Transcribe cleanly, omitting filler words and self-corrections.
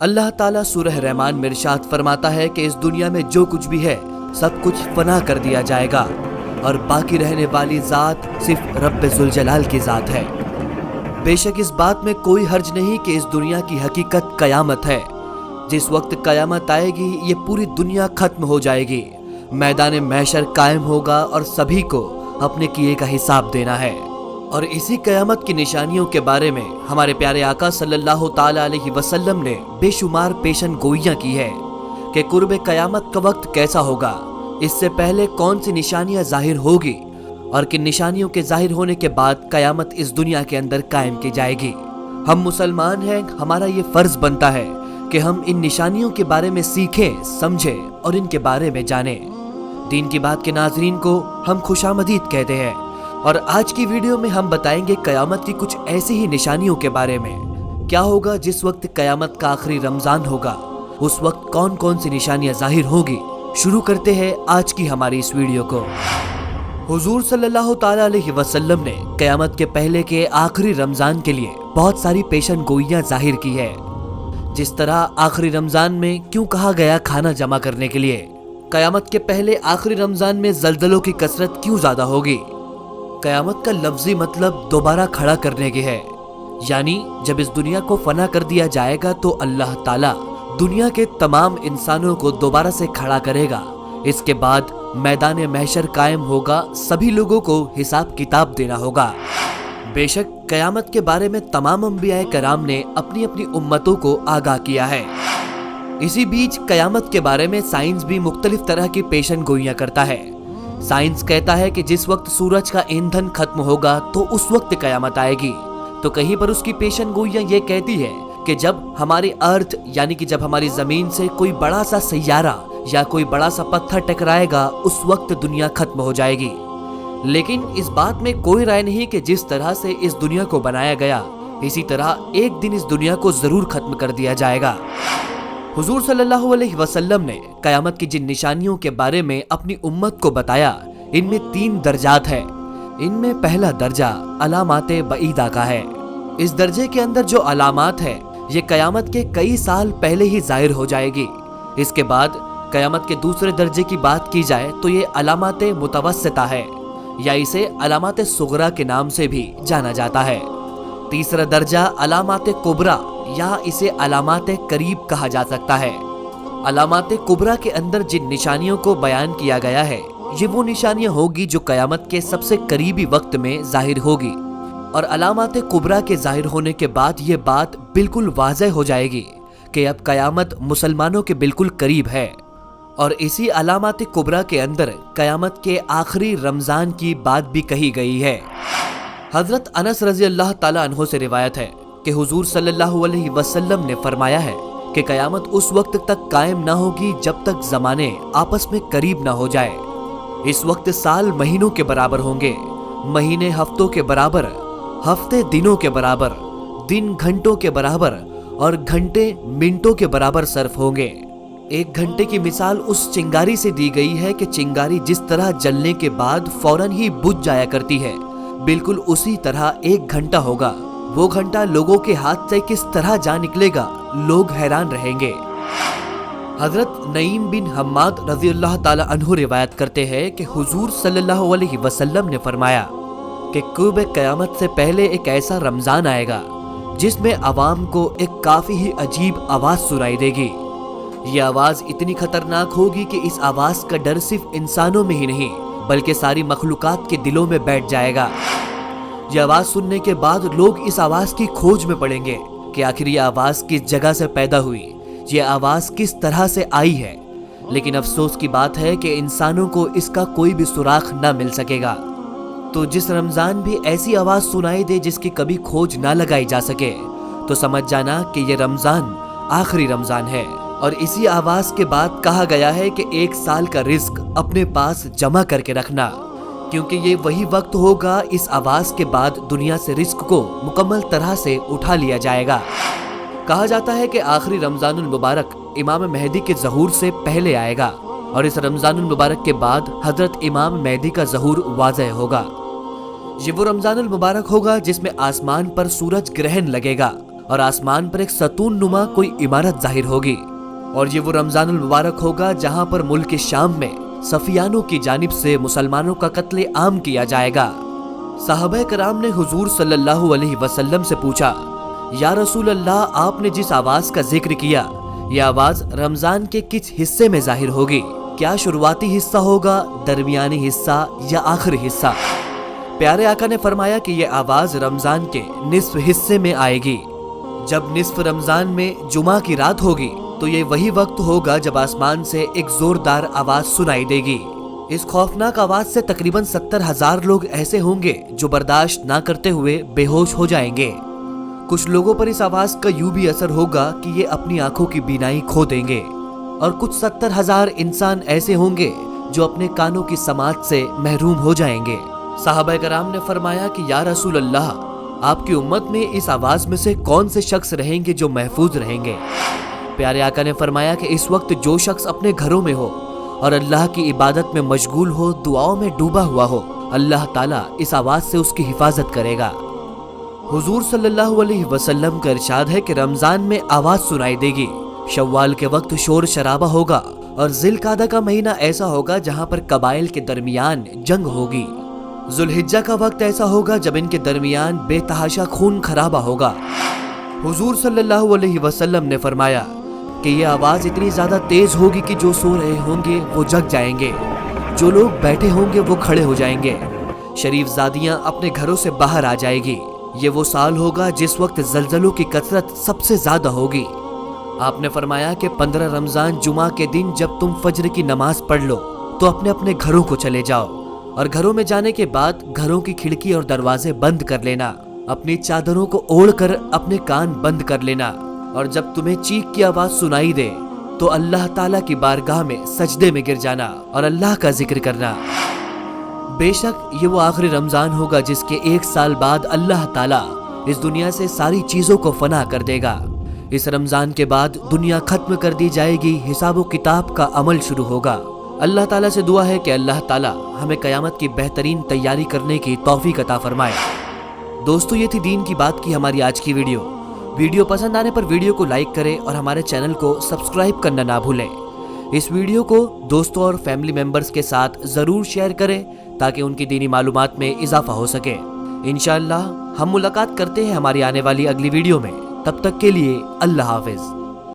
اللہ ताला सूरह रहमान में इरशाद फरमाता है कि इस दुनिया में जो कुछ भी है सब कुछ फना कर दिया जाएगा और बाकी रहने वाली जात सिर्फ रब्बे जुल जलाल की जात है। बेशक इस बात में कोई हर्ज नहीं कि इस दुनिया की हकीकत कयामत है। जिस वक्त कयामत आएगी ये पूरी दुनिया खत्म हो जाएगी, मैदान महशर कायम होगा और सभी को अपने किए का हिसाब देना है। और इसी कयामत की निशानियों के बारे में हमारे प्यारे आका सल्लल्लाहु ताला अलैहि वसल्लम ने बेशुमार पेशन गोइयां की है कि कुर्बे कयामत का वक्त कैसा होगा, इससे पहले कौन सी निशानियां जाहिर होगी और किन निशानियों के जाहिर होने के बाद कयामत इस दुनिया के अंदर कायम की जाएगी। हम मुसलमान हैं, हमारा ये फर्ज बनता है कि हम इन निशानियों के बारे में सीखें, समझें और इनके बारे में जानें। दीन की बात के नाजरीन को हम खुशामदीद कहते हैं और आज की वीडियो में हम बताएंगे कयामत की कुछ ऐसी ही निशानियों के बारे में। क्या होगा जिस वक्त कयामत का आखिरी रमजान होगा, उस वक्त कौन कौन सी निशानियां जाहिर होगी। शुरू करते हैं आज की हमारी इस वीडियो को। हुजूर सल्लल्लाहु ताला अलैहि वसल्लम ने कयामत के पहले के आखिरी रमजान के लिए बहुत सारी पेशन गोइयां जाहिर की है। जिस तरह आखिरी रमजान में क्यों कहा गया खाना जमा करने के लिए, कयामत के पहले आखिरी रमजान में जल्जलों की कसरत क्यों ज्यादा होगी। कयामत का लफ्जी मतलब दोबारा खड़ा करने की है, यानी जब इस दुनिया को फना कर दिया जाएगा तो अल्लाह ताला दुनिया के तमाम इंसानों को दोबारा से खड़ा करेगा। इसके बाद मैदान महशर कायम होगा, सभी लोगों को हिसाब किताब देना होगा। बेशक कयामत के बारे में तमाम अंबिया कराम ने अपनी अपनी उम्मतों को आगाह किया है। इसी बीच कयामत के बारे में साइंस भी मुख्तलिफ तरह की पेशन गोइयां करता है। साइंस कहता है कि जिस वक्त सूरज का ईंधन खत्म होगा तो उस वक्त कयामत आएगी। तो कहीं पर उसकी पेशन गोइयां ये कहती है कि जब हमारी अर्थ यानी कि जब हमारी जमीन से कोई बड़ा सा सैयारा या कोई बड़ा सा पत्थर टकराएगा उस वक्त दुनिया खत्म हो जाएगी। लेकिन इस बात में कोई राय नहीं कि जिस तरह से इस दुनिया को बनाया गया इसी तरह एक दिन इस दुनिया को जरूर खत्म कर दिया जाएगा। हुजूर सल्लल्लाहु अलैहि वसल्लम ने कयामत की जिन निशानियों के बारे में अपनी उम्मत को बताया, इनमें 3 दर्जात है। इनमें पहला दर्जा अलामाते बईदा का है। इस दर्जे के अंदर जो अलामात है ये कयामत के कई साल पहले ही जाहिर हो जाएगी। इसके बाद कयामत के दूसरे दर्जे की बात की जाए तो ये अलामाते मुतवस्सिता है या इसे अलामाते सुगरा के नाम से भी जाना जाता है। तीसरा दर्जा अलामाते कुबरा या इसे अलामाते करीब कहा जा सकता है। अलामाते कुबरा के अंदर जिन निशानियों को बयान किया गया है ये वो निशानियां होगी जो कयामत के सबसे करीबी वक्त में जाहिर होगी और अलामाते कुबरा के जाहिर होने के बाद ये बात बिल्कुल वाज़ेह हो जाएगी कि अब कयामत मुसलमानों के बिल्कुल करीब है। और इसी अलामाते कुबरा के अंदर कयामत के आखिरी रमजान की बात भी कही गई है। हजरत अनस रजी अल्लाह ताला अन्हो से रिवायत है कि हुजूर सल्लल्लाहु अलैहि वसल्लम ने फरमाया है कि कयामत उस वक्त तक कायम ना होगी जब तक जमाने आपस में करीब ना हो जाए। इस वक्त साल महीनों के बराबर होंगे, महीने हफ्तों के बराबर, हफ्ते दिनों के बराबर, दिन घंटों के बराबर और घंटे मिनटों के बराबर सर्फ होंगे। एक घंटे की मिसाल उस चिंगारी से दी गई है कि चिंगारी जिस तरह जलने के बाद फौरन ही बुझ जाया करती है, बिल्कुल उसी तरह एक घंटा होगा। वो घंटा लोगों के हाथ से किस तरह जा निकलेगा, लोग हैरान रहेंगे। हजरत नईम बिन हम्माद रजी अल्लाह ताला अन्हु रिवायत करते हैं कि हुजूर सल्लल्लाहु अलैहि वसल्लम ने फरमाया कि कुर्ब कयामत से पहले एक ऐसा रमजान आएगा जिसमें अवाम को एक काफी ही अजीब आवाज सुनाई देगी। ये आवाज इतनी खतरनाक होगी कि इस आवाज का डर सिर्फ इंसानों में ही नहीं बल्कि सारी मखलूकात के दिलों में बैठ जाएगा। ये आवाज सुनने के बाद लोग इस आवाज की खोज में पड़ेंगे कि आखिर ये आवाज किस जगह से पैदा हुई, ये आवाज किस तरह से आई है। लेकिन अफसोस की बात है कि इंसानों को इसका कोई भी सुराग ना मिल सकेगा। तो जिस रमजान भी ऐसी आवाज सुनाई दे जिसकी कभी खोज ना लगाई जा सके तो समझ जाना कि ये रमजान आखिरी रमजान है। और इसी आवाज के बाद कहा गया है कि 1 साल का रिस्क अपने पास जमा करके रखना, क्योंकि ये वही वक्त होगा इस आवाज के बाद दुनिया से रिस्क को मुकम्मल तरह से उठा लिया जाएगा। कहा जाता है कि आखिरी रमजानुल मुबारक इमाम मेहदी के ज़हूर से पहले आएगा और इस रमजानुल मुबारक के बाद हजरत इमाम मेहदी का ज़हूर वाज़ह होगा। ये वो रमजानुल मुबारक होगा जिसमें आसमान पर सूरज ग्रहण लगेगा اور آسمان پر ایک ستون نما کوئی عمارت ظاہر ہوگی، اور یہ وہ رمضان المبارک ہوگا جہاں پر ملک شام میں صفیانوں کی جانب سے مسلمانوں کا قتل عام کیا جائے گا۔ صحابہ کرام نے حضور صلی اللہ علیہ وسلم سے پوچھا، یا رسول اللہ، آپ نے جس آواز کا ذکر کیا، یہ آواز رمضان کے کس حصے میں ظاہر ہوگی؟ کیا شروعاتی حصہ ہوگا، درمیانی حصہ یا آخری حصہ؟ پیارے آقا نے فرمایا کہ یہ آواز رمضان کے نصف حصے میں آئے گی۔ جب نصف رمضان میں جمعہ کی رات ہوگی تو یہ وہی وقت ہوگا جب آسمان سے ایک زوردار آواز سنائی دے گی۔ اس خوفناک آواز سے تقریباً 70,000 لوگ ایسے ہوں گے جو برداشت نہ کرتے ہوئے بے ہوش ہو جائیں گے۔ کچھ لوگوں پر اس آواز کا یوں بھی اثر ہوگا کہ یہ اپنی آنکھوں کی بینائی کھو دیں گے، اور کچھ 70,000 انسان ایسے ہوں گے جو اپنے کانوں کی سماعت سے محروم ہو جائیں گے۔ صحابہ کرام نے فرمایا کہ یا رسول اللہ، آپ کی امت میں اس آواز میں سے کون سے شخص رہیں گے جو محفوظ رہیں گے؟ پیارے آقا نے فرمایا کہ اس وقت جو شخص اپنے گھروں میں ہو اور اللہ کی عبادت میں مشغول ہو، دعاؤں میں ڈوبا ہوا ہو، اللہ تعالیٰ اس آواز سے اس کی حفاظت کرے گا۔ حضور صلی اللہ علیہ وسلم کا ارشاد ہے کہ رمضان میں آواز سنائی دے گی، شوال کے وقت شور شرابہ ہوگا، اور ذی القعدہ کا مہینہ ایسا ہوگا جہاں پر قبائل کے درمیان جنگ ہوگی۔ ذوالحجہ کا وقت ایسا ہوگا جب ان کے درمیان بے تحاشا خون خرابہ ہوگا۔ حضور صلی اللہ علیہ وسلم نے فرمایا کہ یہ آواز اتنی زیادہ تیز ہوگی کہ جو سو رہے ہوں گے وہ جگ جائیں گے، جو لوگ بیٹھے ہوں گے وہ کھڑے ہو جائیں گے، شریف زادیاں اپنے گھروں سے باہر آ جائے گی۔ یہ وہ سال ہوگا جس وقت زلزلوں کی کثرت سب سے زیادہ ہوگی۔ آپ نے فرمایا کہ 15 رمضان جمعہ کے دن جب تم فجر کی نماز پڑھ لو تو اپنے اپنے گھروں کو چلے جاؤ، اور گھروں میں جانے کے بعد گھروں کی کھڑکی اور دروازے بند کر لینا، اپنی چادروں کو اوڑھ کر اپنے کان بند کر لینا، اور جب تمہیں چیخ کی آواز سنائی دے تو اللہ تعالیٰ کی بارگاہ میں سجدے میں گر جانا اور اللہ کا ذکر کرنا۔ بے شک یہ وہ آخری رمضان ہوگا جس کے 1 سال بعد اللہ تعالیٰ اس دنیا سے ساری چیزوں کو فنا کر دے گا۔ اس رمضان کے بعد دنیا ختم کر دی جائے گی، حساب و کتاب کا عمل شروع ہوگا۔ اللہ تعالیٰ سے دعا ہے کہ اللہ تعالیٰ ہمیں قیامت کی بہترین تیاری کرنے کی توفیق عطا فرمائے۔ دوستو، یہ تھی دین کی بات کی ہماری آج کی ویڈیو پسند آنے پر ویڈیو کو لائک کریں اور ہمارے چینل کو سبسکرائب کرنا نہ بھولیں۔ اس ویڈیو کو دوستوں اور فیملی ممبرز کے ساتھ ضرور شیئر کریں تاکہ ان کی دینی معلومات میں اضافہ ہو سکے۔ انشاءاللہ ہم ملاقات کرتے ہیں ہماری آنے والی اگلی ویڈیو میں، تب تک کے لیے اللہ حافظ۔